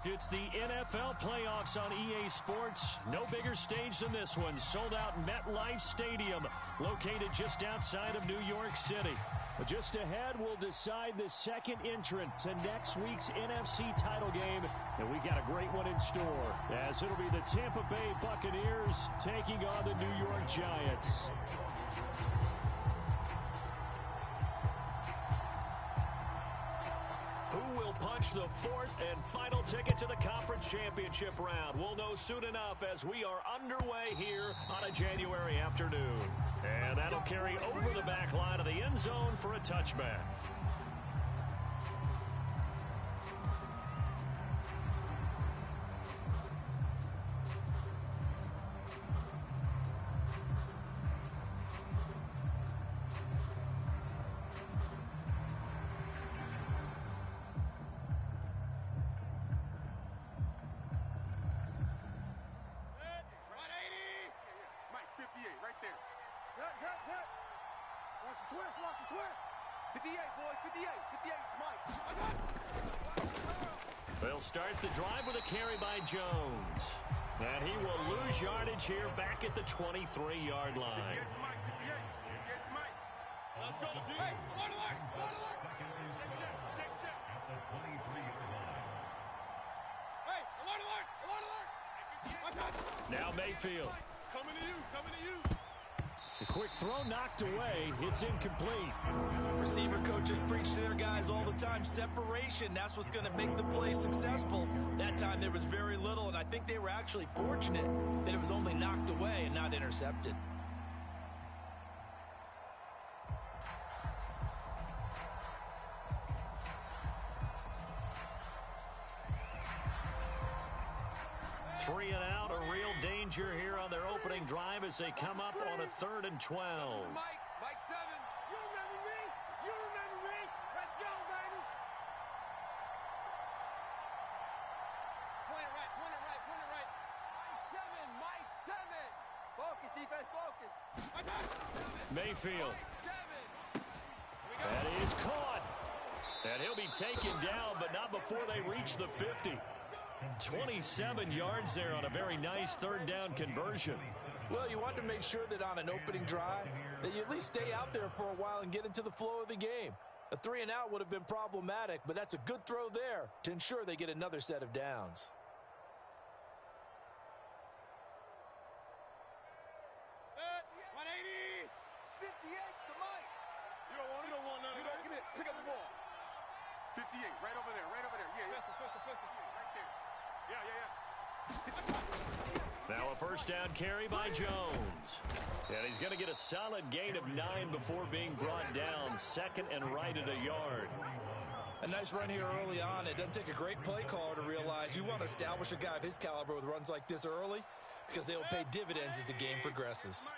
It's the NFL playoffs on EA Sports. No bigger stage than this one. Sold out MetLife Stadium, located just outside of New York City. Just ahead, we'll decide the second entrant to next week's NFC title game. And we got a great one in store, as it'll be the Tampa Bay Buccaneers taking on the New York Giants. Who will punch the fourth and final ticket to the conference championship round? We'll know soon enough as we are underway here on a January afternoon. And that'll carry over the back line of the end zone for a touchback. They'll start the drive with a carry by Jones. And he will lose yardage here back at the 23-yard line. Let's go, D. Hey, alert, alert. At the 23-yard line. Hey, alert. Now Mayfield. Coming to you. The quick throw knocked away. It's incomplete. Receiver coaches preach to their guys all the time. Separation, that's what's going to make the play successful. That time there was very little, and I think they were actually fortunate that it was only knocked away and not intercepted. Three and out, a real danger here on their opening drive as they come up on a 3rd and 12. Mike 7. You remember me? Let's go, baby. Point it right. Mike 7. Focus, defense, focus. Mayfield. That is caught. And he'll be taken down, but not before they reach the 50. 27 yards there on a very nice 3rd down conversion. Well, you want to make sure that on an opening drive that you at least stay out there for a while and get into the flow of the game. A 3 and out would have been problematic, but that's a good throw there to ensure they get another set of downs. $180. 58 to Mike. You don't want none of that. Give me it. Pick up the ball. 58, right over there. Yeah. Pistol. Right there. Yeah. Now a first down carry by Jones. And he's going to get a solid gain of 9 before being brought down. 2nd and right at a yard. A nice run here early on. It doesn't take a great play caller to realize you want to establish a guy of his caliber with runs like this early because they will pay dividends as the game progresses.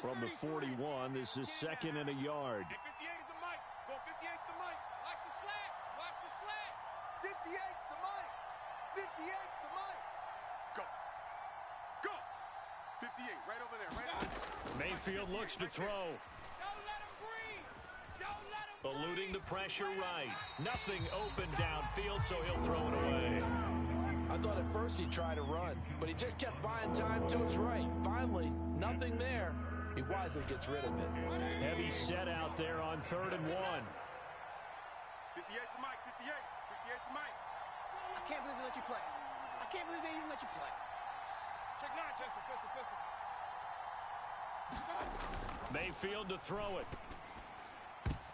From the 41, this is 2nd and a yard. 58 is the Mike. Go 58's the Mike. Watch the slat. 58's the Mike. 58's the Mike. Go. 58, right over there. Mayfield looks to throw. Don't let him breathe. Eluding the pressure right. Nothing open downfield, so he'll throw it away. I thought at first he'd try to run, but he just kept buying time to his right. Finally, nothing there. He wisely gets rid of it. Heavy set out there on 3rd and 1. 58's the Mike. 58's the Mike. I can't believe they let you play. I can't believe they even let you play. Check 9, pistol. Mayfield to throw it.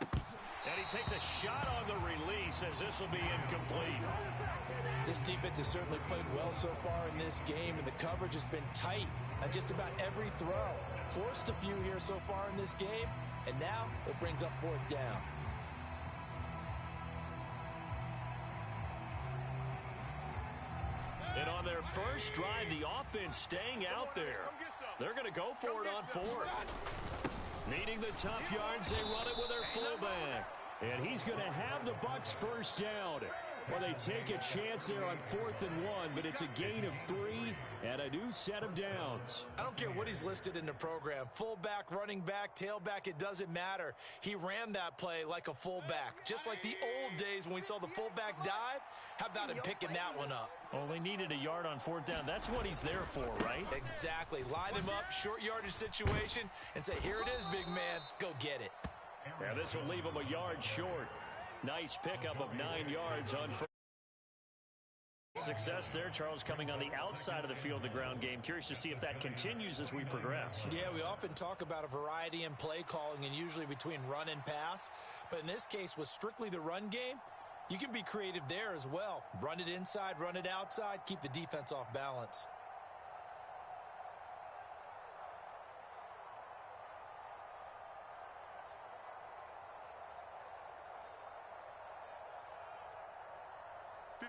And he takes a shot on the release as this will be incomplete. This defense has certainly played well so far in this game, and the coverage has been tight on just about every throw. Forced a few here so far in this game, and now it brings up 4th down. And on their first drive, the offense staying out there. They're going to go for it on 4th. Needing the tough yards, they run it with their fullback. And he's going to have the Bucs first down. Well, they take a chance there on 4th and 1, but it's a gain of 3 and a new set of downs. I don't care what he's listed in the program. Fullback, running back, tailback, it doesn't matter. He ran that play like a fullback, just like the old days when we saw the fullback dive. How about him picking that one up? Well, they needed a yard on 4th down. That's what he's there for, right? Exactly. Line him up, short yardage situation, and say, here it is, big man. Go get it. Yeah, this will leave him a yard short. Nice pickup of 9 yards on first. Success there, Charles, coming on the outside of the field, the ground game. Curious to see if that continues as we progress. Yeah, we often talk about a variety in play calling and usually between run and pass. But in this case, with strictly the run game, you can be creative there as well. Run it inside, run it outside, keep the defense off balance.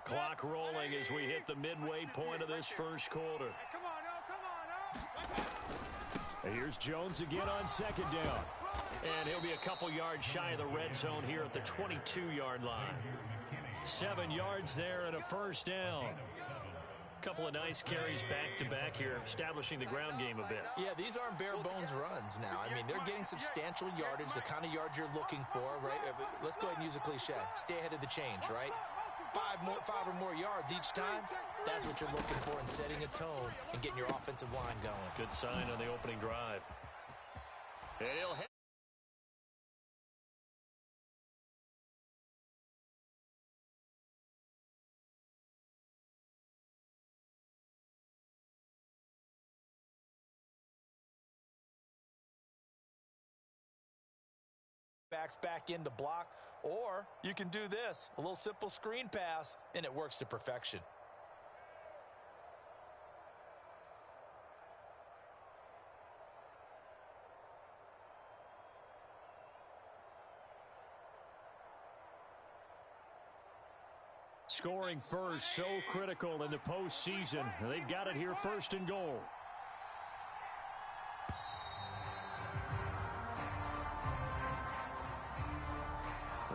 Clock rolling as we hit the midway point of this first quarter. Come on, now. Here's Jones again on 2nd down. And he'll be a couple yards shy of the red zone here at the 22-yard line. 7 yards there and a first down. Couple of nice carries back-to-back here, establishing the ground game a bit. Yeah, these aren't bare-bones runs now. I mean, they're getting substantial yardage, the kind of yards you're looking for, right? Let's go ahead and use a cliche. Stay ahead of the change, right? 5 or more yards each time, that's what you're looking for in setting a tone and getting your offensive line going. Good sign on the opening drive. And he'll head backs back in to block, or you can do this, a little simple screen pass, and it works to perfection. scoring first, so critical in the postseason. They've got it here, 1st and goal.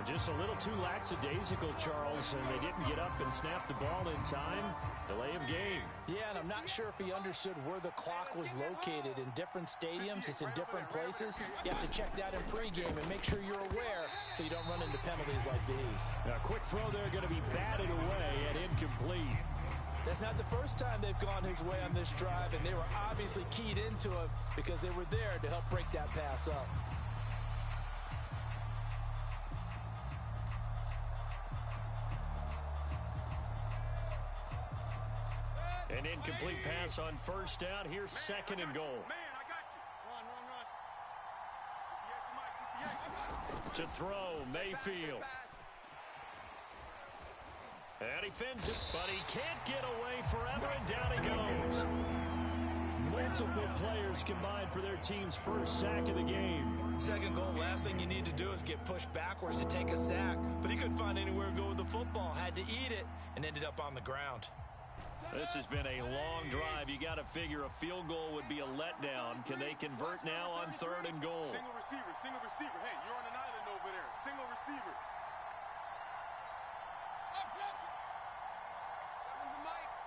Just a little too lackadaisical, Charles, and they didn't get up and snap the ball in time. Delay of game. Yeah, and I'm not sure if he understood where the clock was located. In different stadiums, it's in different places. You have to check that in pregame and make sure you're aware so you don't run into penalties like these. A quick throw there, going to be batted away and incomplete. That's not the first time they've gone his way on this drive, and they were obviously keyed into him because they were there to help break that pass up. An incomplete pass on 1st down. Here's 2nd and goal. Man, I got you. Run. To throw, Mayfield. And he fins it, but he can't get away forever, and down he goes. Multiple players combined for their team's first sack of the game. 2nd goal, last thing you need to do is get pushed backwards to take a sack. But he couldn't find anywhere to go with the football, had to eat it, and ended up on the ground. This has been a long drive. You got to figure a field goal would be a letdown. Can they convert now on 3rd and goal? Single receiver. Hey, you're on an island over there. Single receiver.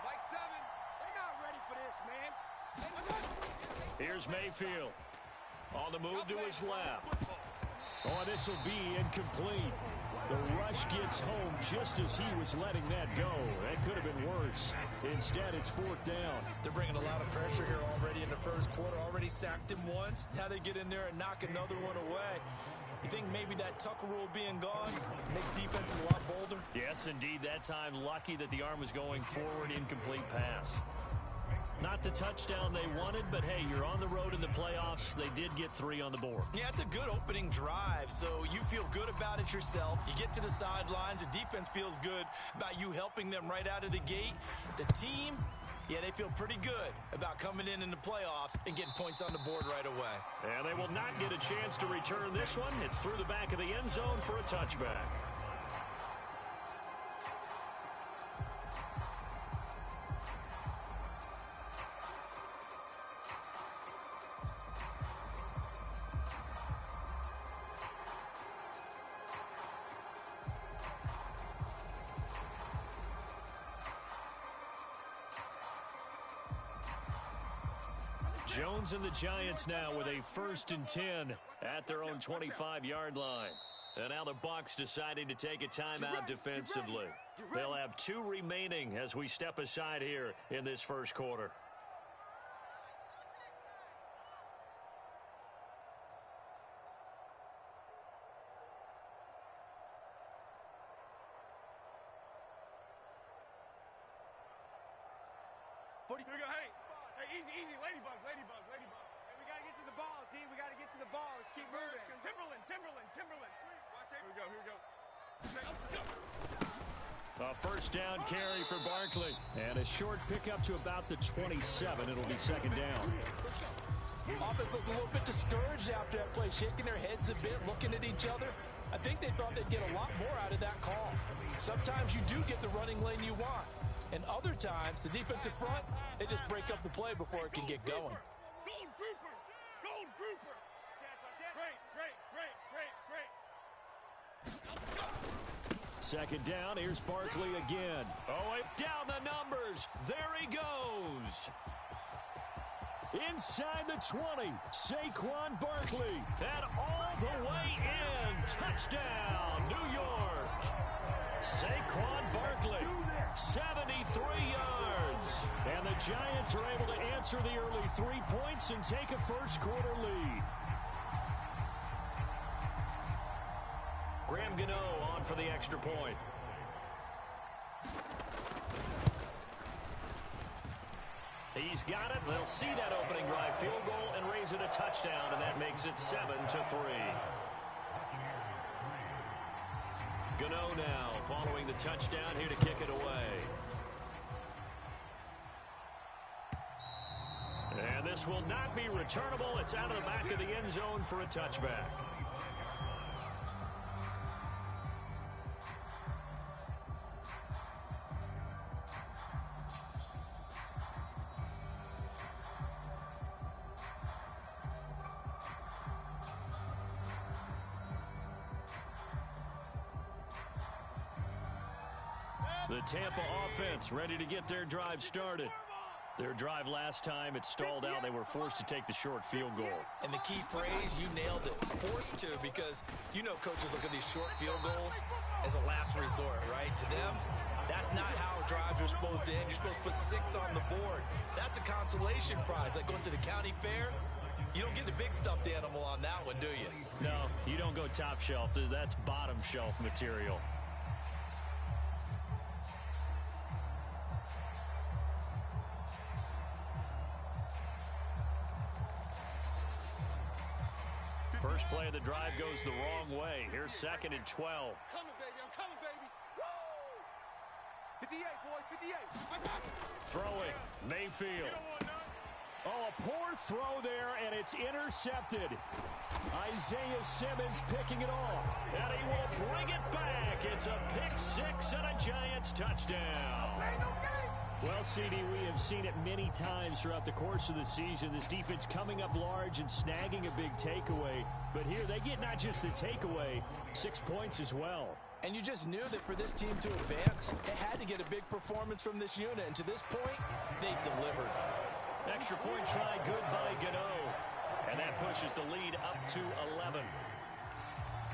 Mike 7. They're not ready for this, man. Here's Mayfield. On the move to his left. Oh, this will be incomplete. The rush gets home just as he was letting that go. That could have been worse. Instead, it's 4th down. They're bringing a lot of pressure here already in the first quarter. Already sacked him once. Now they get in there and knock another one away. You think maybe that Tucker rule being gone makes defenses a lot bolder? Yes, indeed. That time, lucky that the arm was going forward. Incomplete pass. Not the touchdown they wanted, but hey, you're on the road in the playoffs. They did get 3 on the board. Yeah, it's a good opening drive, so you feel good about it yourself. You get to the sidelines, the defense feels good about you helping them right out of the gate. The team, yeah, they feel pretty good about coming in the playoffs and getting points on the board right away. And they will not get a chance to return this one. It's through the back of the end zone for a touchback. Jones and the Giants now with a 1st and 10 at their own 25-yard line. And now the Bucs deciding to take a timeout defensively. They'll have 2 remaining as we step aside here in this first quarter. Here we go. Hey, easy. Ladybug. Hey, we got to get to the ball, team. We got to get to the ball. Let's keep moving. Timberland. Watch it. Here we go. A 1st down carry for Barkley. And a short pickup to about the 27. It'll be 2nd down. Offense looked a little bit discouraged after that play, shaking their heads a bit, looking at each other. I think they thought they'd get a lot more out of that call. Sometimes you do get the running lane you want. And other times, the defensive front, they just break up the play before it can get going. Gold grouper. Great. 2nd down. Here's Barkley again. Oh, down the numbers. There he goes. Inside the 20. Saquon Barkley. And all the way in. Touchdown, New York. Saquon Barkley. 73 yards. And the Giants are able to answer the early 3 points and take a first quarter lead. Graham Gano on for the extra point. He's got it. They'll see that opening drive field goal and raise it a touchdown, and that makes it 7-3. Gano now following the touchdown here to kick it away. And this will not be returnable. It's out of the back of the end zone for a touchback. The Tampa offense ready to get their drive started. Their drive last time, it stalled out. They were forced to take the short field goal. And the key phrase, you nailed it, forced to, because you know coaches look at these short field goals as a last resort, right? To them, that's not how drives are supposed to end. You're supposed to put 6 on the board. That's a consolation prize, like going to the county fair. You don't get the big stuffed animal on that one, do you? No, you don't go top shelf. That's bottom shelf material. First play of the drive goes the wrong way. Here's 2nd and 12. I'm coming, baby. Woo! 58, boys, 58. Throwing, Mayfield. Oh, a poor throw there, and it's intercepted. Isaiah Simmons picking it off. And he will bring it back. It's a pick 6 and a Giants touchdown. Well, CD, we have seen it many times throughout the course of the season. This defense coming up large and snagging a big takeaway. But here they get not just the takeaway, 6 points as well. And you just knew that for this team to advance, they had to get a big performance from this unit. And to this point, they delivered. Extra point try good by Gano. And that pushes the lead up to 11.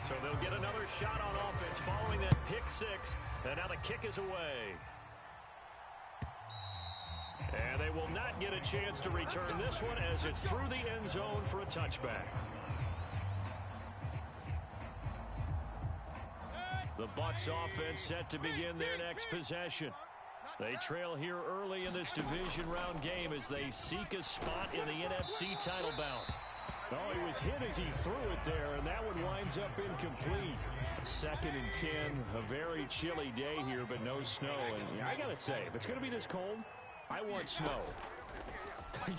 So they'll get another shot on offense following that pick 6. And now the kick is away. And they will not get a chance to return this one as it's through the end zone for a touchback. The Bucs offense set to begin their next possession. They trail here early in this division round game as they seek a spot in the NFC title bout. Oh, he was hit as he threw it there, and that one winds up incomplete. 2nd and 10, a very chilly day here, but no snow. And I got to say, if it's going to be this cold, I want snow.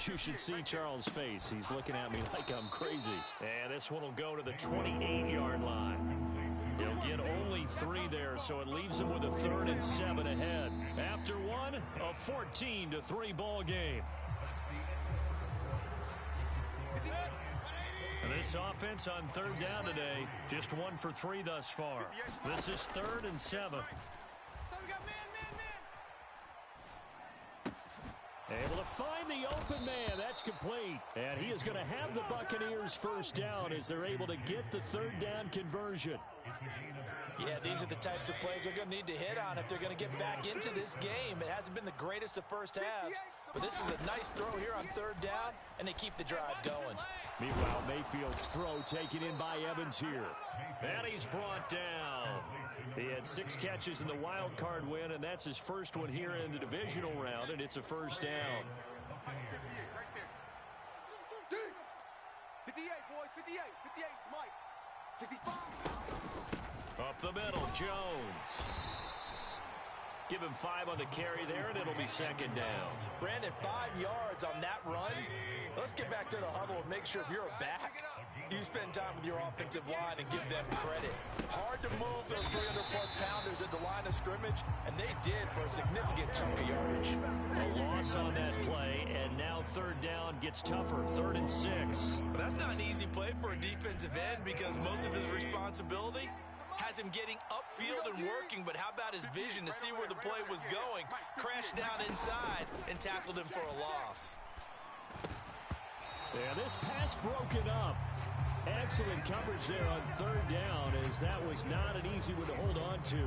You should see Charles' face. He's looking at me like I'm crazy. And this one will go to the 28-yard line. He'll get only 3 there, so it leaves him with a 3rd and 7 ahead. After one, a 14-3 ball game. This offense on 3rd down today, just 1 for 3 thus far. This is 3rd and 7. Able to find the open man. That's complete. And he is going to have the Buccaneers first down as they're able to get the third down conversion. Yeah, these are the types of plays they're going to need to hit on if they're going to get back into this game. It hasn't been the greatest of first halves, but this is a nice throw here on third down, and they keep the drive going. Meanwhile, Mayfield's throw taken in by Evans here. And he's brought down. He had 6 catches in the wild card win, and that's his first one here in the divisional round, and it's a first down. 58, boys, 58, 58, Mike. 65. Up the middle, Jones. Give him 5 on the carry there, and it'll be second down. Brandon, 5 yards on that run. Let's get back to the huddle and make sure if you're a back, you spend time with your offensive line and give them credit. Hard to move those 300-plus pounders at the line of scrimmage, and they did for a significant chunk of yardage. A loss on that play, and now third down gets tougher, 3rd and 6. But that's not an easy play for a defensive end because most of his responsibility has him getting upfield and working, but how about his vision to see where the play was going? Crashed down inside and tackled him for a loss. Yeah, this pass broken up. Excellent coverage there on third down, as that was not an easy one to hold on to.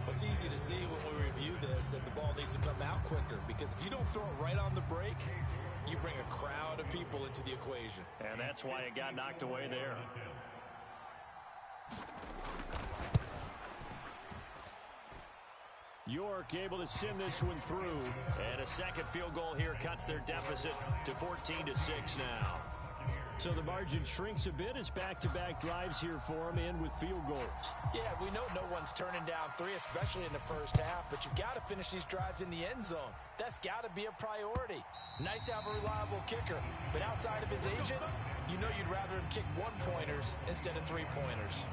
It's easy to see when we review this that the ball needs to come out quicker, because if you don't throw it right on the break, you bring a crowd of people into the equation. And that's why it got knocked away there. York able to send this one through, and a second field goal here cuts their deficit to 14-6 now. So the margin shrinks a bit as back-to-back drives here for them, and with field goals. Yeah, we know no one's turning down 3, especially in the first half, but you've got to finish these drives in the end zone. That's got to be a priority. Nice to have a reliable kicker, but outside of his agent, you know you'd rather him kick 1-pointers instead of 3-pointers.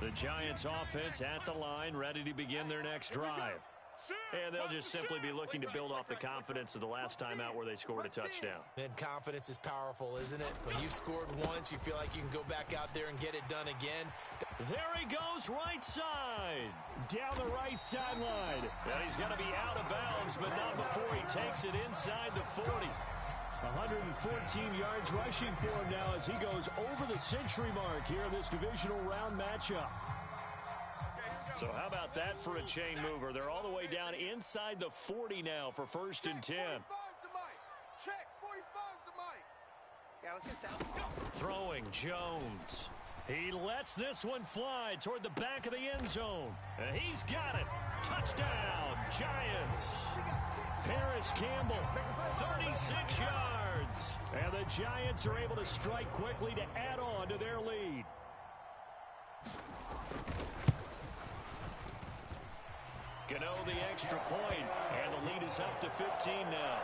The Giants offense at the line, ready to begin their next drive. And they'll just simply be looking to build off the confidence of the last time out where they scored a touchdown. And confidence is powerful, isn't it? When you've scored once, you feel like you can go back out there and get it done again. There he goes, right side. Down the right sideline. And he's going to be out of bounds, but not before he takes it inside the 40. 114 yards rushing for him now as he goes over the century mark here in this divisional round matchup. So how about that for a chain mover? They're all the way down inside the 40 now for 1st and 10. Check, 45's the mic. Yeah, let's get sound. Throwing Jones. He lets this one fly toward the back of the end zone. And he's got it. Touchdown, Giants. Paris Campbell, 36 yards. And the Giants are able to strike quickly to add on to their lead. Gano the extra point, and the lead is up to 15 now.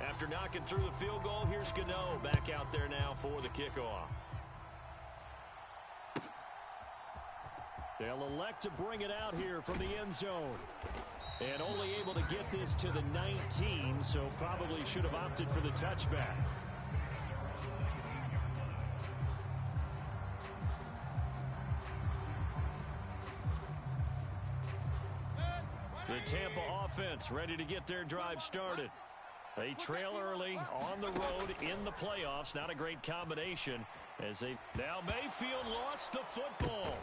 After knocking through the field goal, here's Gano back out there now for the kickoff. They'll elect to bring it out here from the end zone. And only able to get this to the 19, so probably should have opted for the touchback. The Tampa offense ready to get their drive started. They trail early on the road in the playoffs. Not a great combination as they now Mayfield lost the football.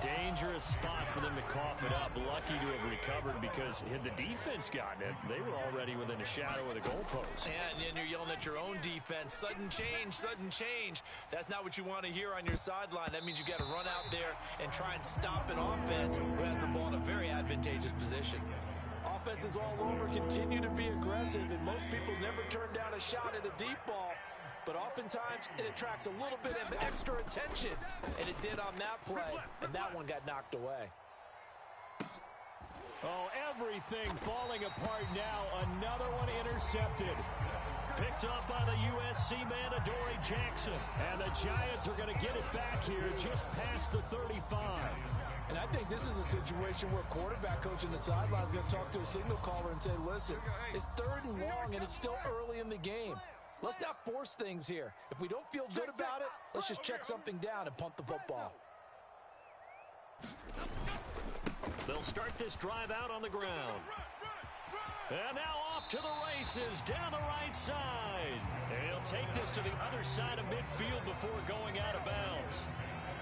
Dangerous spot for them to cough it up. Lucky to have recovered because had the defense gotten it, they were already within a shadow of the goalpost. And then you're yelling at your own defense. Sudden change, sudden change. That's not what you want to hear on your sideline. That means you got to run out there and try and stop an offense who has the ball in a very advantageous position. Offenses all over continue to be aggressive, and most people never turn down a shot at a deep ball. But oftentimes, it attracts a little bit of extra attention, and it did on that play, and that one got knocked away. Oh, everything falling apart now. Another one intercepted. Picked up by the USC man, Adoree Jackson. And the Giants are going to get it back here just past the 35. And I think this is a situation where quarterback coach in the sideline is going to talk to a signal caller and say, listen, it's 3rd and long and it's still early in the game. Let's not force things here. If we don't feel good about it, let's just check something down and punt the football. They'll start this drive out on the ground. And now off to the races down the right side. And he'll take this to the other side of midfield before going out of bounds.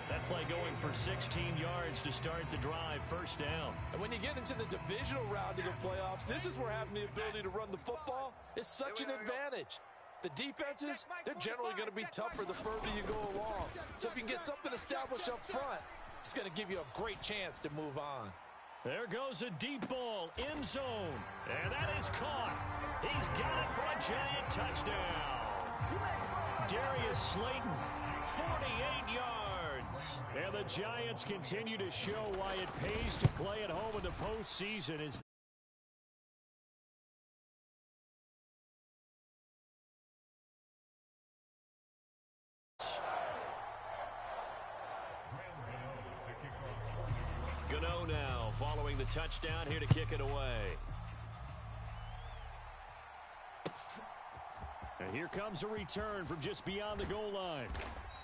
That play going for 16 yards to start the drive, 1st down. And when you get into the divisional round of the playoffs, this is where having the ability to run the football is such an advantage. The defenses, they're generally going to be tougher the further you go along. So if you can get something established up front, it's going to give you a great chance to move on. There goes a deep ball, end zone. And that is caught. He's got it for a giant touchdown. Darius Slayton, 48 yards. And the Giants continue to show why it pays to play at home in the postseason. Is Gano now following the touchdown here to kick it away. And here comes a return from just beyond the goal line.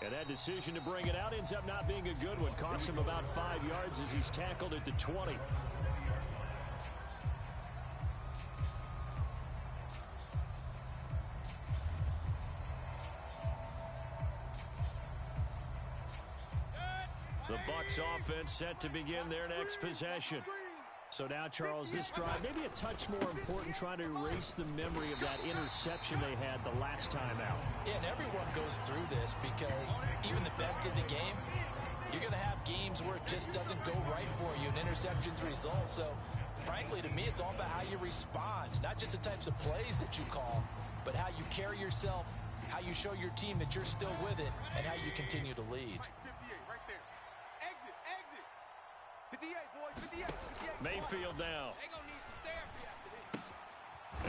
And that decision to bring it out ends up not being a good one. Costs him about 5 yards as he's tackled at the 20. The Bucs offense set to begin their next possession. So now, Charles, this drive maybe a touch more important, trying to erase the memory of that interception they had the last time out. Yeah, and everyone goes through this because even the best in the game, you're going to have games where it just doesn't go right for you and interceptions result. So, frankly, to me, it's all about how you respond, not just the types of plays that you call, but how you carry yourself, how you show your team that you're still with it, and how you continue to lead. 58, boys, 58, 58. Mayfield now. They gonna need some therapy after this.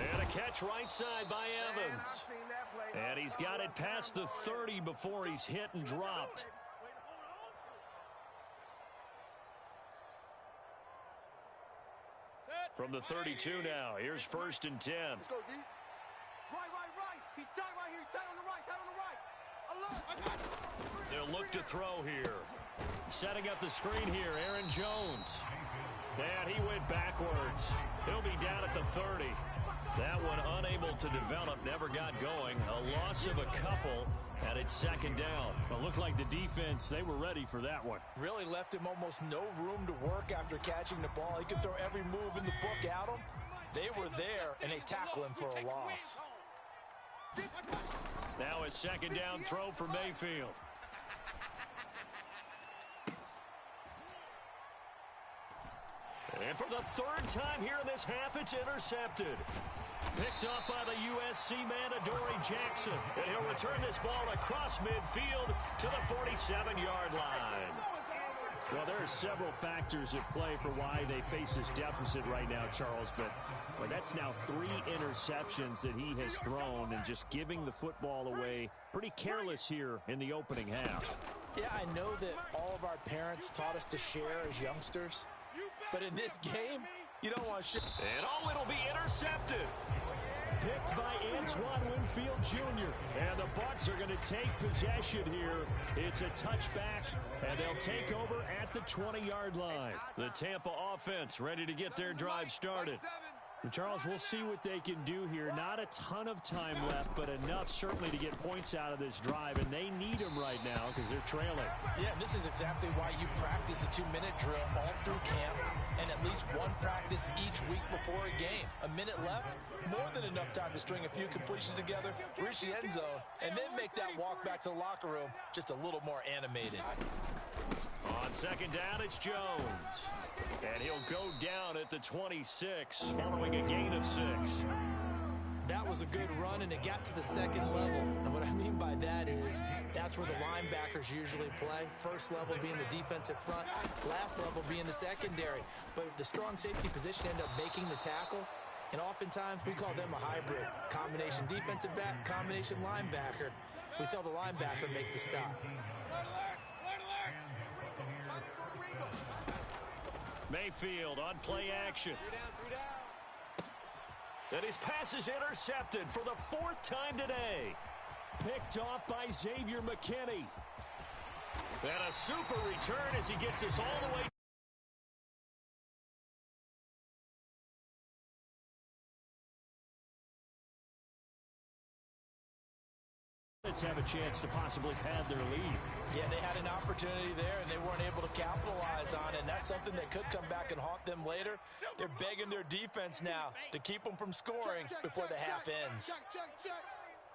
And a catch right side by Evans. And he's got it past the 30 before he's hit and dropped. From the 32 now, here's 1st and 10. Let's go, D. Right. He's tight right here. He's tight on the right. Alert. They'll look to throw here. Setting up the screen here, Aaron Jones. And he went backwards. He'll be down at the 30. That one unable to develop, never got going. A loss of a couple, and it's 2nd down. It looked like the defense, they were ready for that one. Really left him almost no room to work after catching the ball. He could throw every move in the book at him. They were there, and they tackle him for a loss. Now a 2nd down throw for Mayfield. And for the 3rd time here in this half, it's intercepted. Picked up by the USC man, Adoree Jackson. And he'll return this ball across midfield to the 47-yard line. Well, there are several factors at play for why they face this deficit right now, Charles. But that's now 3 interceptions that he has thrown and just giving the football away. Pretty careless here in the opening half. Yeah, I know that all of our parents taught us to share as youngsters. But in this game, you don't want to share. And it'll be intercepted. Picked by Antoine Winfield Jr. And the Bucs are going to take possession here. It's a touchback, and they'll take over at the 20-yard line. The Tampa offense ready to get their drive started. Charles, we'll see what they can do here. Not a ton of time left, but enough certainly to get points out of this drive, and they need them right now because they're trailing. Yeah, and this is exactly why you practice a 2-minute drill all through camp and at least one practice each week before a game. A minute left, more than enough time to string a few completions together, reach the end zone, and then make that walk back to the locker room just a little more animated. On 2nd down, it's Jones. And he'll go down at the 26 following a gain of 6. That was a good run, and it got to the 2nd level. And what I mean by that is that's where the linebackers usually play. First level being the defensive front, last level being the secondary. But the strong safety position ended up making the tackle, And oftentimes we call them a hybrid. Combination defensive back, combination linebacker. We saw the linebacker make the stop. Mayfield on play action. And his pass is intercepted for the 4th time today. Picked off by Xavier McKinney. And a super return as he gets us all the way. Let's have a chance to possibly pad their lead. Yeah, they had an opportunity there, and they weren't able to capitalize on it, and that's something that could come back and haunt them later. They're begging their defense now to keep them from scoring before the half ends. Check.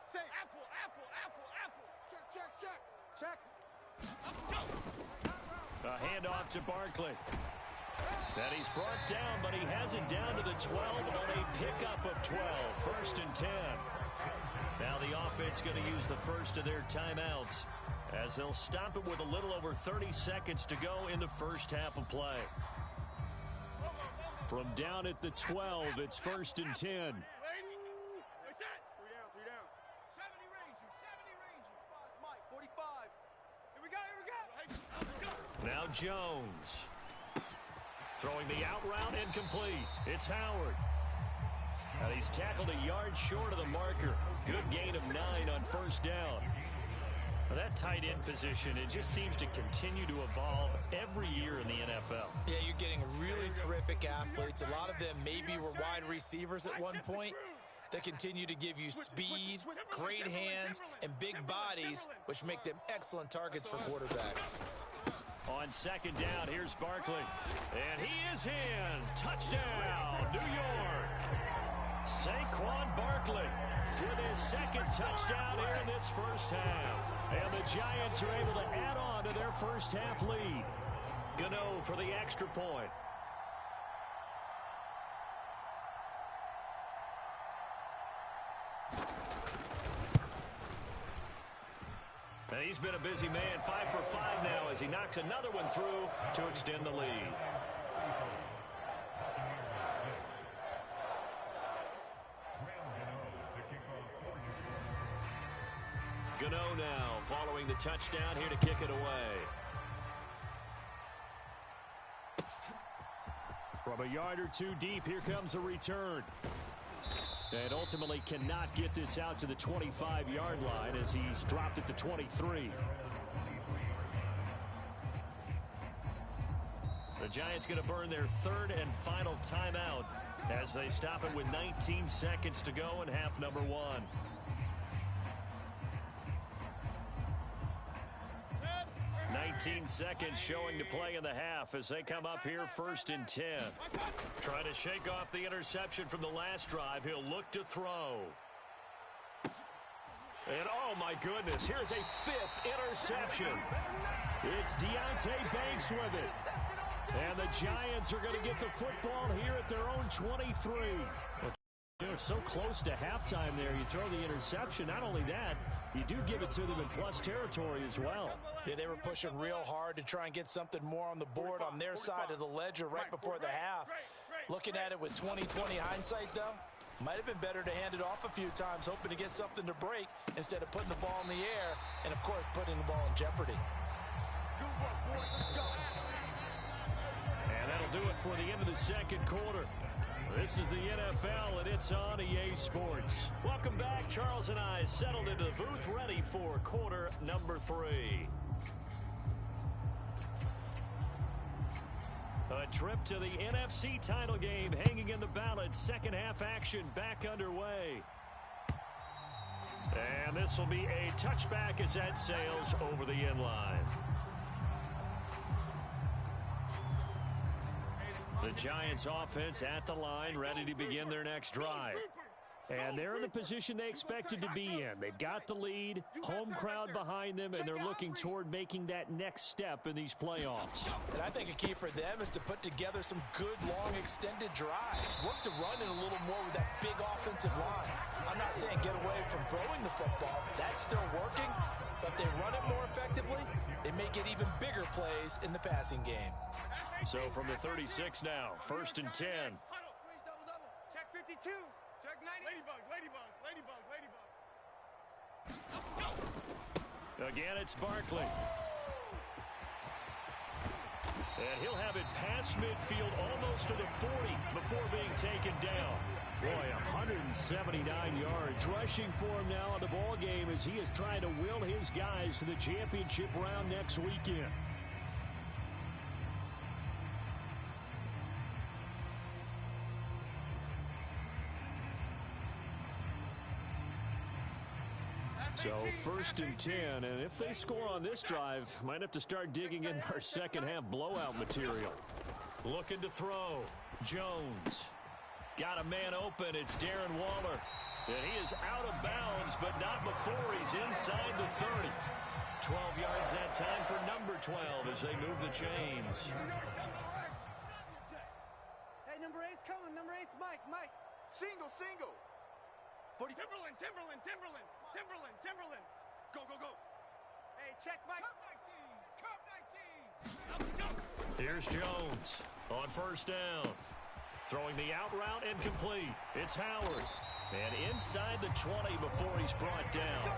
Say apple. Check. A handoff to Barkley. And he's brought down, but he has it down to the 12 on a pickup of 12. 1st and 10. Now the offense going to use the first of their timeouts as they'll stop it with a little over 30 seconds to go in the first half of play. From down at the 12, it's 1st and 10. Three down. 70 Ranger. Mike, 45. Here we go. Now Jones. Throwing the out route incomplete. It's Howard. And he's tackled a yard short of the marker. Good gain of 9 on 1st down. Well, that tight end position, it just seems to continue to evolve every year in the NFL. Yeah, you're getting really terrific athletes. A lot of them maybe were wide receivers at one point. They continue to give you speed, great hands, and big bodies, which make them excellent targets for quarterbacks. On 2nd down, here's Barkley. And he is in. Touchdown, New York. Saquon Barkley with his 2nd touchdown here in this first half. And the Giants are able to add on to their first half lead. Gano for the extra point. And he's been a busy man, 5 for 5 now as he knocks another one through to extend the lead. Gano now following the touchdown here to kick it away. From a yard or two deep, here comes a return. And ultimately cannot get this out to the 25-yard line as he's dropped it to 23. The Giants going to burn their 3rd and final timeout as they stop it with 19 seconds to go in half number 1. 19 seconds showing to play in the half as they come up here 1st and 10. Trying to shake off the interception from the last drive. He'll look to throw. And oh my goodness, here's a 5th interception. It's Deontay Banks with it. And the Giants are going to get the football here at their own 23. They're so close to halftime there. You throw the interception. Not only that, you do give it to them in plus territory as well. Yeah, they were pushing real hard to try and get something more on the board on their side of the ledger right before the half. Looking at it with 20/20 hindsight, though, might have been better to hand it off a few times, hoping to get something to break instead of putting the ball in the air and, of course, putting the ball in jeopardy. And that'll do it for the end of the second quarter. This is the NFL, and it's on EA Sports. Welcome back. Charles and I settled into the booth, ready for quarter number 3. A trip to the NFC title game hanging in the balance. Second half action back underway. And this will be a touchback as that sails over the end line. The Giants offense at the line, ready to begin their next drive. And they're in the position they expected to be in. They've got the lead, home crowd behind them, and they're looking toward making that next step in these playoffs. And I think a key for them is to put together some good, long, extended drives. Work to run it a little more with that big offensive line. I'm not saying get away from throwing the football. That's still working. But if they run it more effectively, they may get even bigger plays in the passing game. So from the 36 now, 1st and 10. Check 52. 92. Check 90. Ladybug, ladybug, ladybug, ladybug. Let's go. Again, it's Barkley. And he'll have it past midfield almost to the 40 before being taken down. Boy, 179 yards rushing for him now in the ball game as he is trying to will his guys to the championship round next weekend. So 1st and 10, and if they score on this drive, might have to start digging in our second half blowout material. Looking to throw. Jones. Got a man open. It's Darren Waller. And he is out of bounds, but not before he's inside the 30. 12 yards that time for number 12 as they move the chains. Hey, number 8's coming. Number 8's Mike. Mike. Single, single. 40. Timberland, Timberland, Timberland, Timberland, Timberland. Go, go, go. Hey, check Mike. Cup 19. Cup 19. Let's go. Here's Jones on 1st down. Throwing the out route and complete. It's Howard. And inside the 20 before he's brought down.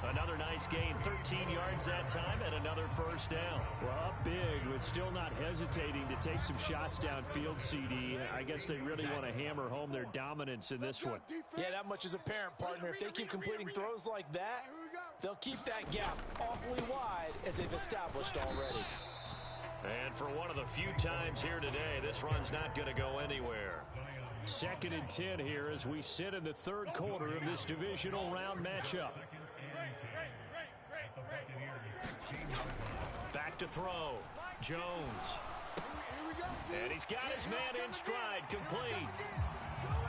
Another nice gain, 13 yards that time, and another 1st down. Well, up big, but still not hesitating to take some shots downfield, CD. I guess they really want to hammer home their dominance in this one. Yeah, that much is apparent, partner. If they keep completing throws like that, they'll keep that gap awfully wide as they've established already. And for one of the few times here today, this run's not going to go anywhere. 2nd and 10 here as we sit in the 3rd quarter of this divisional round matchup. Back to throw. Jones. And he's got his man in stride. Complete.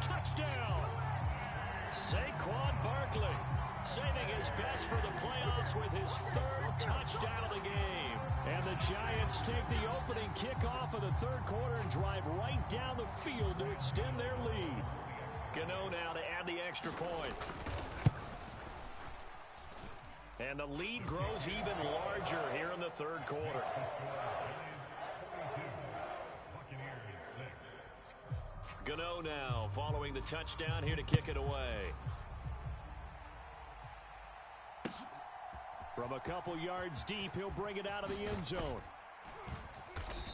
Touchdown. Saquon Barkley saving his best for the playoffs with his 3rd touchdown of the game. And the Giants take the opening kickoff of the 3rd quarter and drive right down the field to extend their lead. Gano now to add the extra point. And the lead grows even larger here in the 3rd quarter. Gano now following the touchdown here to kick it away. From a couple yards deep, he'll bring it out of the end zone.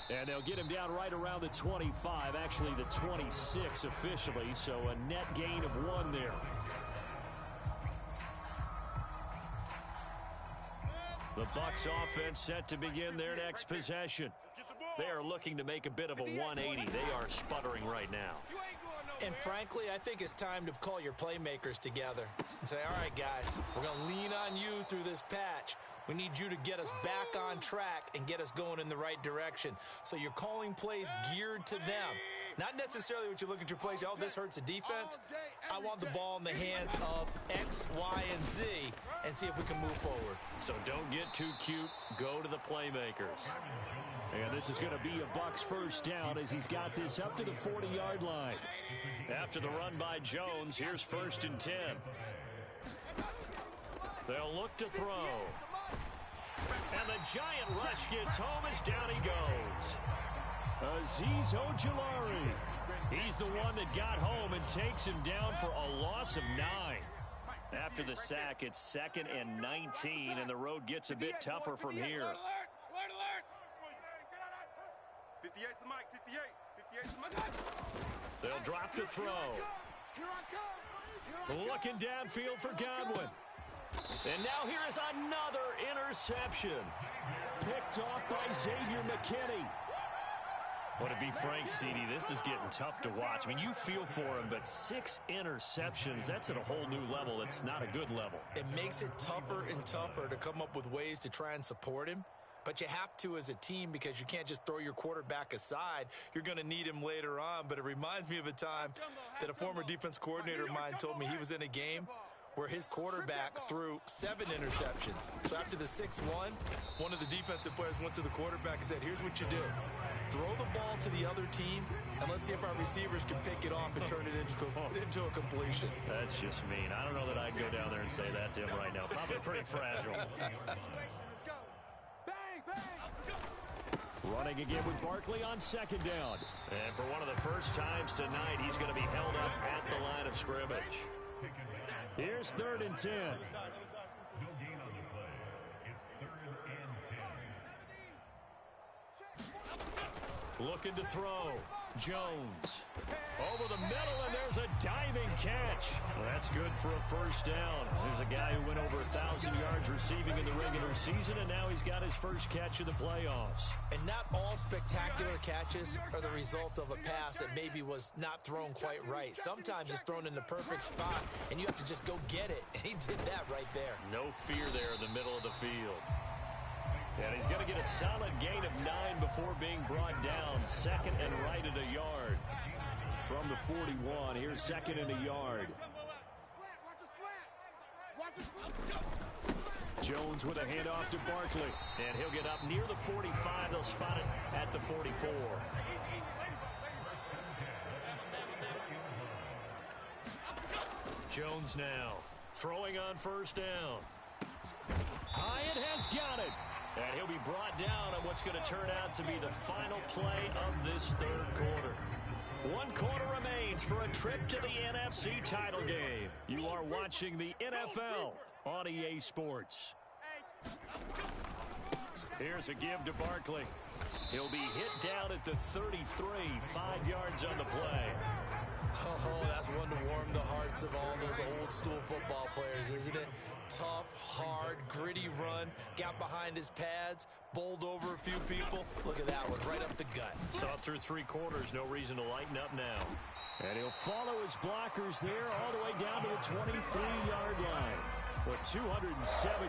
And they'll get him down right around the 25, actually the 26 officially, so a net gain of 1 there. The Bucs offense set to begin their next possession. They are looking to make a bit of a 180. They are sputtering right now. And frankly, I think it's time to call your playmakers together and say, all right, guys, we're going to lean on you through this patch. We need you to get us back on track and get us going in the right direction. So you're calling plays geared to them. Not necessarily what you look at your plays, oh, this hurts the defense. I want the ball in the hands of X, Y, and Z and see if we can move forward. So don't get too cute. Go to the playmakers. And this is going to be a Bucs 1st down as he's got this up to the 40-yard line. After the run by Jones, here's 1st and 10. They'll look to throw. And the giant rush gets home as down he goes. Azeez Ojulari. He's the one that got home and takes him down for a loss of 9. After the sack, it's 2nd and 19, and the road gets a bit tougher from here. Alert! 58's the mic, 58. 58's the mic. They'll drop to throw. Looking downfield for Godwin. And now here is another interception. Picked off by Xavier McKinney. Well, to be frank, CD, this is getting tough to watch. I mean, you feel for him, but 6 interceptions, that's at a whole new level. It's not a good level. It makes it tougher and tougher to come up with ways to try and support him. But you have to as a team because you can't just throw your quarterback aside. You're going to need him later on. But it reminds me of a time that a former defense coordinator of mine told me he was in a game where his quarterback threw 7 interceptions. So after the 6-1, one of the defensive players went to the quarterback and said, here's what you do. Throw the ball to the other team, and let's see if our receivers can pick it off and turn it into a completion. That's just mean. I don't know that I'd go down there and say that to him right now. Probably pretty fragile. Running again with Barkley on second down. And for one of the first times tonight, he's going to be held up at the line of scrimmage. Here's 3rd and 10. No gain on the play. It's 3rd and 10. Looking to throw. Jones. Over the middle, and there's a diving catch. Well, that's good for a first down. There's a guy who went over 1,000 yards receiving in the regular season, and now he's got his first catch of the playoffs. And not all spectacular catches are the result of a pass that maybe was not thrown quite right. Sometimes it's thrown in the perfect spot, and you have to just go get it. And he did that right there. No fear there in the middle of the field. And he's going to get a solid gain of 9 before being brought down. 2nd and right at a yard. From the 41, here's 2nd and a yard. Jones with a handoff to Barkley. And he'll get up near the 45. They'll spot it at the 44. Jones now throwing on first down. Hyatt has got it. And he'll be brought down on what's going to turn out to be the final play of this 3rd quarter. 1 quarter remains for a trip to the NFC title game. You are watching the NFL on EA Sports. Here's a give to Barkley. He'll be hit down at the 33, 5 yards on the play. Oh, that's one to warm the hearts of all those old school football players, isn't it? Tough, hard, gritty run, got behind his pads, bowled over a few people. Look at that one, right up the gut. Saw through 3 quarters, no reason to lighten up now. And he'll follow his blockers there all the way down to the 23-yard line. But 207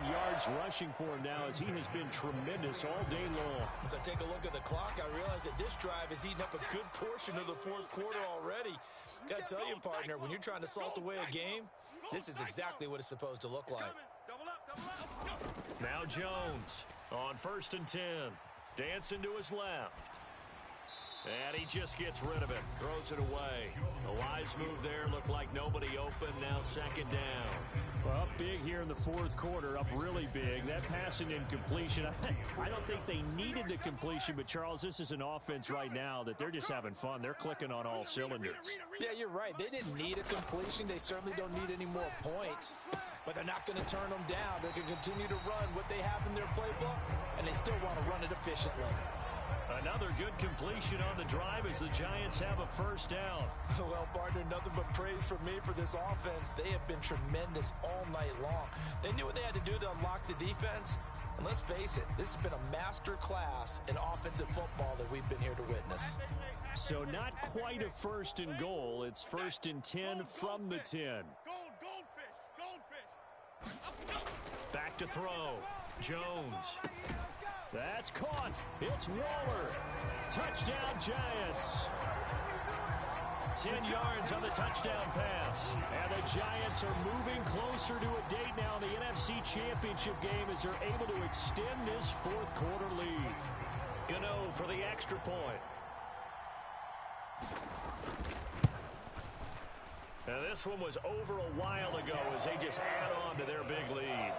yards rushing for him now as he has been tremendous all day long. As I take a look at the clock, I realize that this drive has eaten up a good portion of the 4th quarter already. Got to tell you, partner, when you're trying to salt away a game, this is exactly what it's supposed to look like. Now Jones on 1st and 10. Dancing to his left. And he just gets rid of it. Throws it away. A wise move there. Looked like nobody open. Now 2nd down. Well, up big here in the 4th quarter. Up really big. That passing incompletion. I don't think they needed the completion, but Charles, this is an offense right now that they're just having fun. They're clicking on all cylinders. Yeah, you're right. They didn't need a completion. They certainly don't need any more points. But they're not going to turn them down. They can continue to run what they have in their playbook, and they still want to run it efficiently. Another good completion on the drive as the Giants have a first down. Well, partner, nothing but praise from me for this offense. They have been tremendous all night long. They knew what they had to do to unlock the defense. And let's face it, this has been a master class in offensive football that we've been here to witness. So not quite a 1st and goal. It's 1st and 10 from the 10. Goldfish. Back to throw. Jones. That's caught. It's Waller. Touchdown, Giants. 10 yards on the touchdown pass. And the Giants are moving closer to a date now in the NFC Championship game as they're able to extend this 4th quarter lead. Gano for the extra point. Now this one was over a while ago as they just add on to their big lead.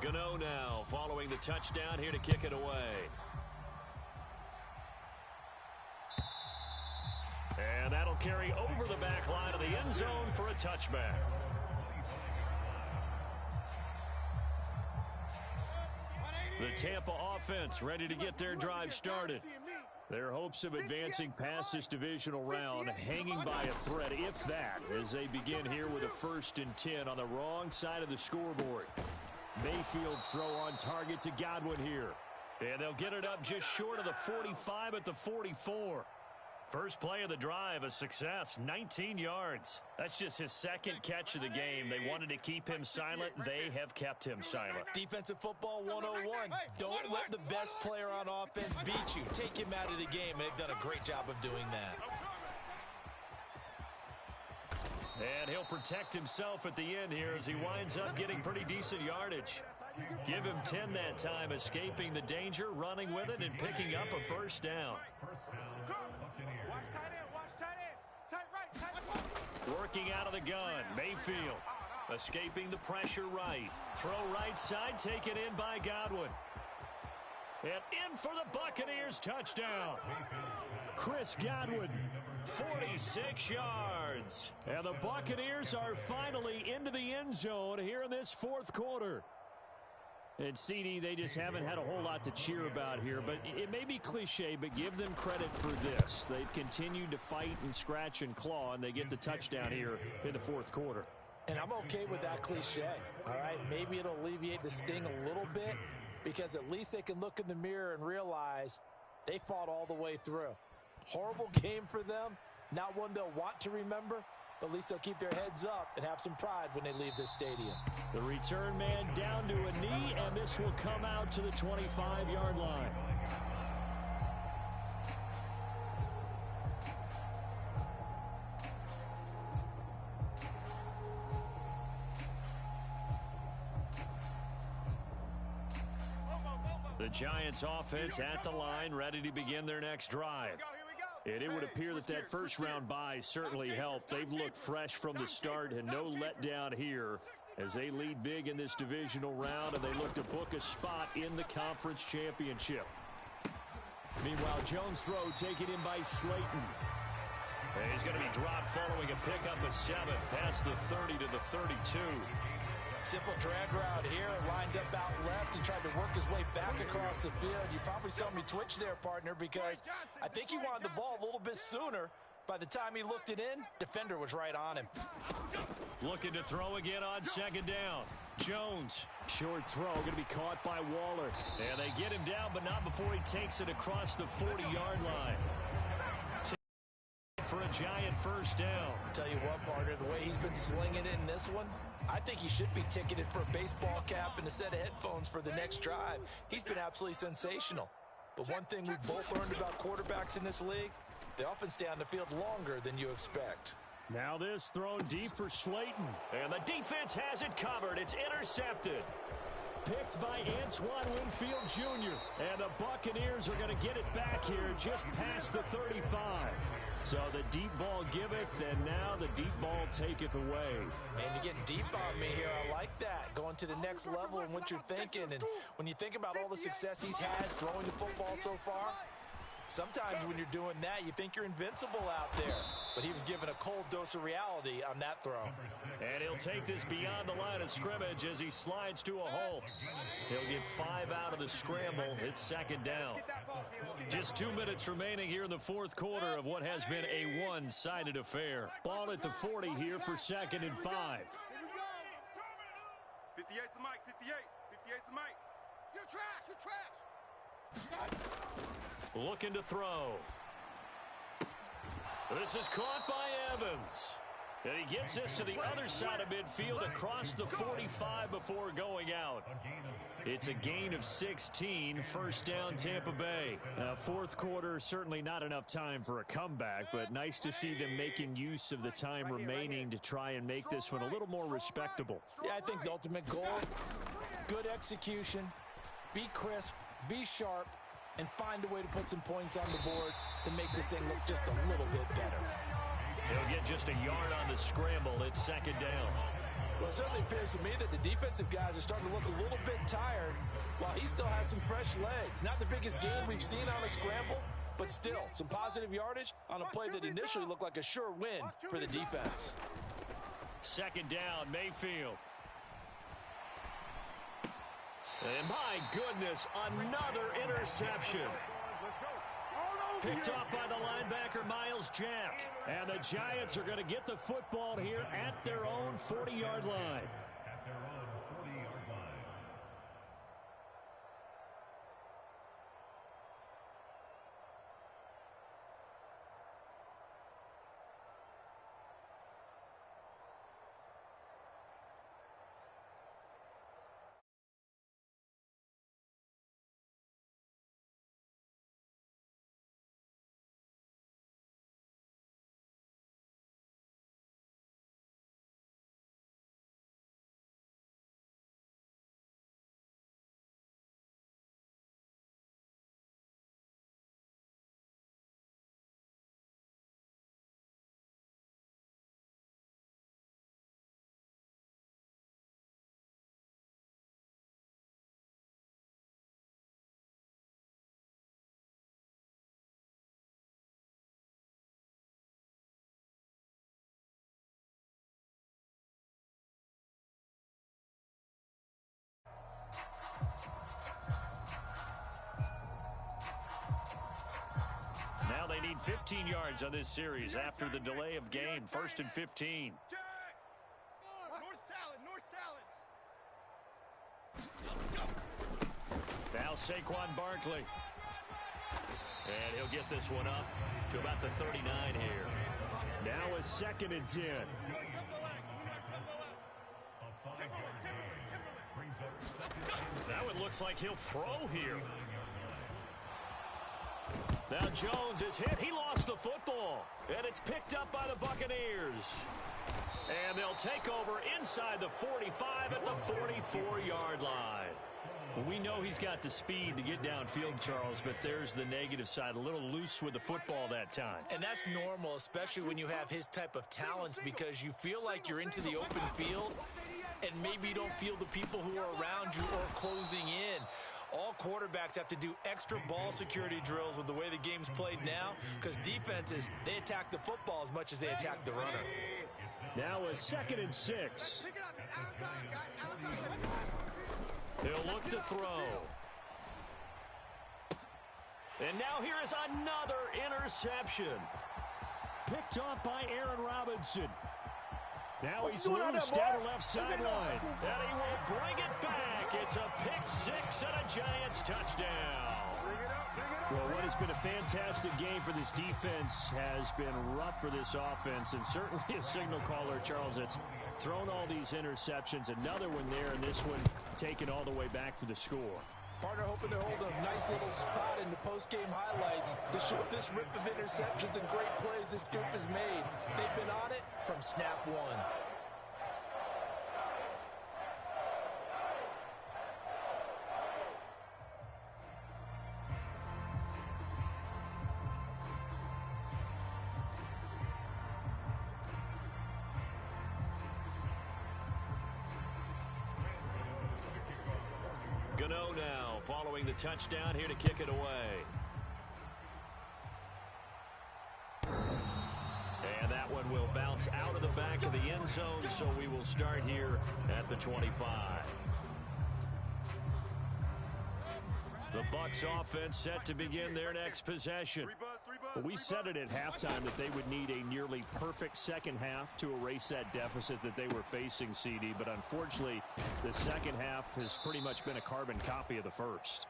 Gano now following the touchdown here to kick it away. And that'll carry over the back line of the end zone for a touchback. The Tampa offense ready to get their drive started. Their hopes of advancing past this divisional round hanging by a thread, if that, as they begin here with a 1st and 10 on the wrong side of the scoreboard. Mayfield's throw on target to Godwin here. And they'll get it up just short of the 45 at the 44. First play of the drive, a success, 19 yards. That's just his 2nd catch of the game. They wanted to keep him silent. They have kept him silent. Defensive football 101. Don't let the best player on offense beat you. Take him out of the game, and they've done a great job of doing that. And he'll protect himself at the end here as he winds up getting pretty decent yardage. Give him 10 that time, escaping the danger, running with it, and picking up a first down. Watch tight end, tight right, tight left. Working out of the gun, Mayfield. Escaping the pressure right. Throw right side, taken in by Godwin. And in for the Buccaneers, touchdown. Chris Godwin, 46 yards. And the Buccaneers are finally into the end zone here in this fourth quarter. And CD, they just haven't had a whole lot to cheer about here, but it may be cliche, but give them credit for this. They've continued to fight and scratch and claw, and they get the touchdown here in the fourth quarter. And I'm okay with that cliche, all right? Maybe it'll alleviate the sting a little bit because at least they can look in the mirror and realize they fought all the way through. Horrible game for them, not one they'll want to remember, but at least they'll keep their heads up and have some pride when they leave this stadium. The return man down to a knee, and this will come out to the 25-yard line. The Giants offense at the line, ready to begin their next drive. And it would appear that that first-round bye certainly helped. They've looked fresh from the start and no letdown here as they lead big in this divisional round, and they look to book a spot in the conference championship. Meanwhile, Jones' throw taken in by Slayton. And he's going to be dropped following a pickup of 7 past the 30 to the 32. Simple drag route here, lined up out left and tried to work his way back across the field. You probably saw me twitch there, partner, because I think he wanted the ball a little bit sooner. By the time he looked it in, defender was right on him. Looking to throw again on second down. Jones, short throw, going to be caught by Waller. And they get him down, but not before he takes it across the 40-yard line. For a Giant first down. Tell you what, partner, the way he's been slinging it in this one, I think he should be ticketed for a baseball cap and a set of headphones for the next drive. He's been absolutely sensational. But one thing we've both learned about quarterbacks in this league, they often stay on the field longer than you expect. Now this thrown deep for Slayton. And the defense has it covered. It's intercepted. Picked by Antoine Winfield Jr. And the Buccaneers are going to get it back here just past the 35. So the deep ball giveth, and now the deep ball taketh away. Man, you're getting deep on me here. I like that. Going to the next level in what you're thinking. And when you think about all the success he's had throwing the football so far, sometimes when you're doing that, you think you're invincible out there. But he was given a cold dose of reality on that throw. And he'll take this beyond the line of scrimmage as he slides to a hole. He'll get 5 out of the scramble. It's second down. Just 2 minutes remaining here in the fourth quarter of what has been a one-sided affair. Ball at the 40 here for second and 5. 58's the mic, 58. 58's the mic. You're trash, you're trash. Looking to throw. This is caught by Evans. And he gets this to the other side of midfield across the 45 before going out. It's a gain of 16, first down Tampa Bay. Fourth quarter, certainly not enough time for a comeback, but nice to see them making use of the time remaining to try and make this one a little more respectable. Yeah, I think the ultimate goal, good execution, be crisp, be sharp, and find a way to put some points on the board to make this thing look just a little bit better. He'll get just a yard on the scramble. It's second down. Well, it certainly appears to me that the defensive guys are starting to look a little bit tired while he still has some fresh legs. Not the biggest gain we've seen on a scramble, but still some positive yardage on a play that initially looked like a sure win for the defense. Second down, Mayfield. And my goodness, another interception. Picked off by the linebacker, Miles Jack. And the Giants are going to get the football here at their own 40-yard line. 15 yards on this series after the delay of game. 1st and 15. Check. North salad. Now Saquon Barkley. And he'll get this one up to about the 39 here. Now a 2nd and 10. That one looks like he'll throw here. Now Jones is hit. He lost the football. And it's picked up by the Buccaneers. And they'll take over inside the 45 at the 44-yard line. Well, we know he's got the speed to get downfield, Charles, but there's the negative side. A little loose with the football that time. And that's normal, especially when you have his type of talents, because you feel like you're into the open field and maybe you don't feel the people who are around you or closing in. All quarterbacks have to do extra ball security drills with the way the game's played now, because defenses, they attack the football as much as they attack the runner. Now a 2nd and 6. Pick it up. It's out of time, guys. Out of time. He'll look to throw. And now here is another interception. Picked off by Aaron Robinson. Now he's loose down the left sideline. And he will bring it back. It's a pick 6 and a Giants touchdown. Well, what has been a fantastic game for this defense has been rough for this offense, and certainly a signal caller, Charles, that's thrown all these interceptions. Another one there, and this one taken all the way back for the score. Partner hoping to hold a nice little spot in the post-game highlights to show this rip of interceptions and great plays this group has made. They've been on it from snap one. Gano now following the touchdown here to kick it away. And that one will bounce out of the back of the end zone, so we will start here at the 25. The Bucs offense set to begin their next possession. We said it at halftime that they would need a nearly perfect second half to erase that deficit that they were facing, CD. But unfortunately, the second half has pretty much been a carbon copy of the first.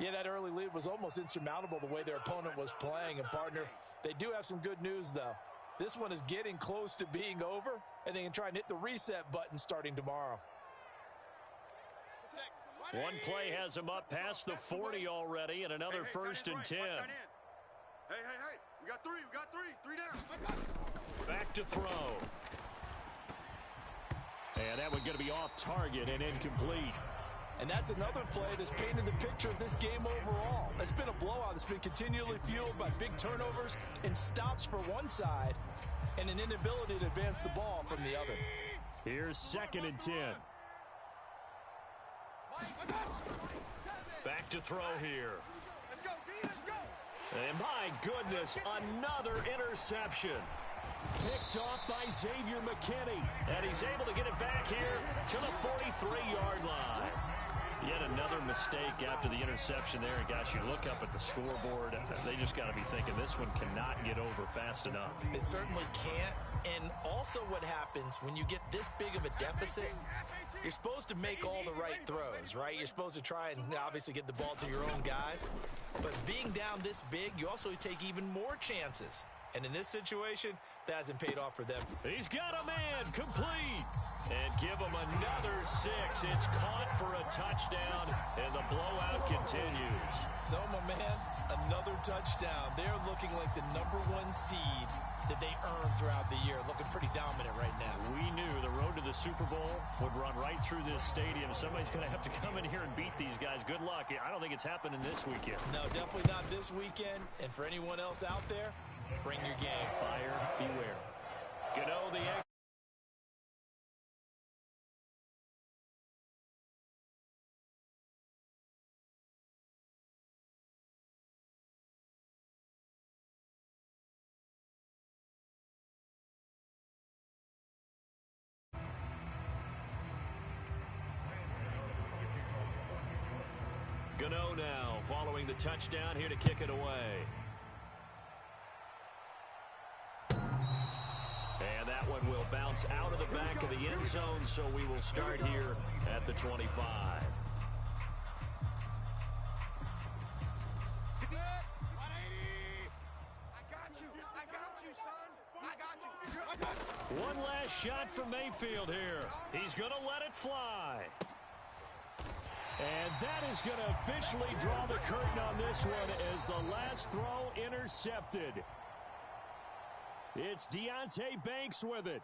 Yeah, that early lead was almost insurmountable the way their opponent was playing. And, partner, they do have some good news, though. This one is getting close to being over, and they can try and hit the reset button starting tomorrow. One play has him up past the 40 already, and another 1st and 10. Hey, we got three down. Back to throw. And that one going to be off target and incomplete. And that's another play that's painted the picture of this game overall. It's been a blowout. It's been continually fueled by big turnovers and stops for one side and an inability to advance the ball from the other. Here's 2nd and 10. Back to throw here. Let's go, D, let's go. And my goodness, another interception. Picked off by Xavier McKinney. And he's able to get it back here to the 43-yard line. Yet another mistake after the interception there. And gosh, you look up at the scoreboard, they just got to be thinking this one cannot get over fast enough. It certainly can't. And also what happens when you get this big of a deficit, you're supposed to make all the right throws, right? You're supposed to try and obviously get the ball to your own guys. But being down this big, you also take even more chances. And in this situation, that hasn't paid off for them. He's got a man complete. And give him another 6. It's caught for a touchdown, and the blowout continues. So, my man, another touchdown. They're looking like the #1 seed that they earned throughout the year. Looking pretty dominant right now. We knew the road to the Super Bowl would run right through this stadium. Somebody's going to have to come in here and beat these guys. Good luck. I don't think it's happening this weekend. No, definitely not this weekend. And for anyone else out there, bring your game. Buyer beware. Gano the Gano now following the touchdown here to kick it away. one will bounce out of the back of the end zone, so we will start here at the 25. One last shot for Mayfield here. He's going to let it fly. And that is going to officially draw the curtain on this one as the last throw intercepted. It's Deonte Banks with it.